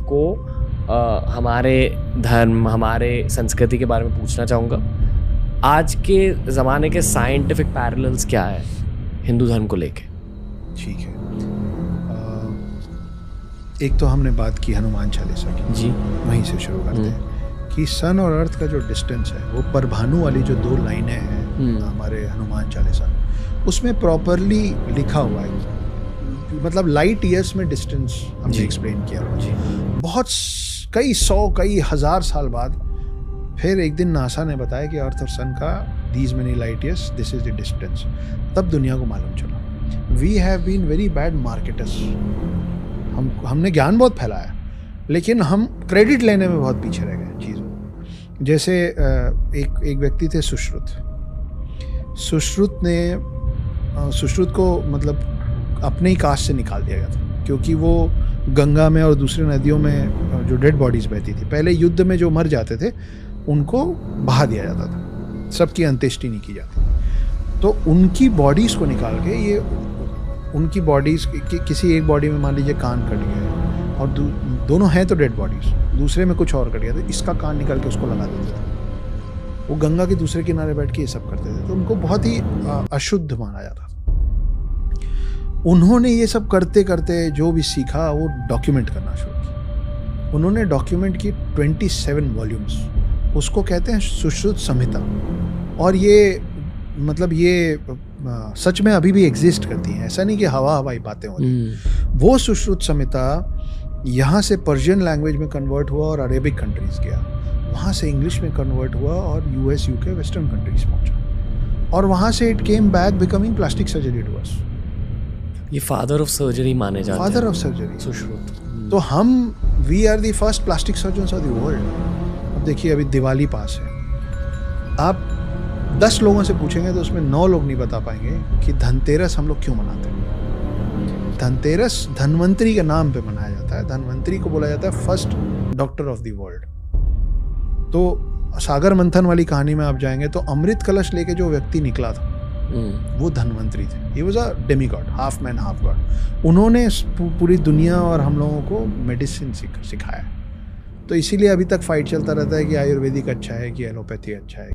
आपको हमारे धर्म, हमारे संस्कृति के बारे में पूछना चाहूँगा। आज के ज़माने के साइंटिफिक पैरेलल्स क्या है हिंदू धर्म को लेके? ठीक है, एक तो हमने बात की हनुमान चालीसा की, जी, वहीं से शुरू करते हैं कि सन और अर्थ का जो डिस्टेंस है, वो परभानु वाली जो 2 लाइनें हैं हमारे हनुमान चालीसा, उसमें प्रॉपरली लिखा हुआ है, मतलब लाइट ईयर्स में डिस्टेंस हमने एक्सप्लेन किया हुआ है। बहुत कई 100 कई हज़ार साल बाद फिर एक दिन नासा ने बताया कि अर्थ और सन का these many light years, this is the distance. तब दुनिया को मालूम चला। We have been very bad marketers. हमने ज्ञान बहुत फैलाया, लेकिन हम क्रेडिट लेने में बहुत पीछे रह गए चीज़ों। जैसे एक व्यक्ति थे सुश्रुत को मतलब अपने ही कास्ट से निकाल दिया गया था, क्योंकि वो गंगा में और दूसरी नदियों में जो डेड बॉडीज़ बहती थी, पहले युद्ध में जो मर जाते थे उनको बहा दिया जाता था, सबकी अंत्येष्टि नहीं की जाती। तो उनकी बॉडीज़ को निकाल के, ये उनकी बॉडीज़ किसी एक बॉडी में मान लीजिए कान कट गया और दोनों हैं तो डेड बॉडीज़, दूसरे में कुछ और कट गया, तो इसका कान निकाल के उसको लगा देते थे। वो गंगा के दूसरे किनारे बैठ के ये सब करते थे, तो उनको बहुत ही अशुद्ध माना जाता था। उन्होंने ये सब करते करते जो भी सीखा वो डॉक्यूमेंट करना शुरू किया। उन्होंने डॉक्यूमेंट की 27 वॉल्यूम्स, उसको कहते हैं सुश्रुत संहिता। और ये मतलब ये सच में अभी भी एग्जिस्ट करती हैं, ऐसा नहीं कि हवाई बातें होती हैं। वो सुश्रुत संहिता यहाँ से पर्शियन लैंग्वेज में कन्वर्ट हुआ और अरेबिक कंट्रीज गया, वहाँ से इंग्लिश में कन्वर्ट हुआ और यूएस यूके वेस्टर्न कंट्रीज पहुँचा, और वहाँ से it came back becoming plastic surgery to us. ये फादर ऑफ सर्जरी माने जाते हैं, फादर ऑफ सर्जरी सुश्रुत। तो हम we are the first plastic surgeons of the world. अब देखिए, अभी दिवाली पास है, आप 10 लोगों से पूछेंगे तो उसमें 9 लोग नहीं बता पाएंगे कि धनतेरस हम लोग क्यों मनाते हैं। धनतेरस धनवंतरी के नाम पे मनाया जाता है। धनवंतरी को बोला जाता है first doctor of the world. तो सागर मंथन वाली कहानी में आप जाएंगे तो अमृत कलश लेके जो व्यक्ति निकला था वो धनवंतरी थे। He was a demigod, half man half God. उन्होंने पूरी दुनिया और हम लोगों को मेडिसिन सिखाया। तो इसीलिए अभी तक फाइट चलता रहता है कि आयुर्वेदिक अच्छा है कि एलोपैथी अच्छा है।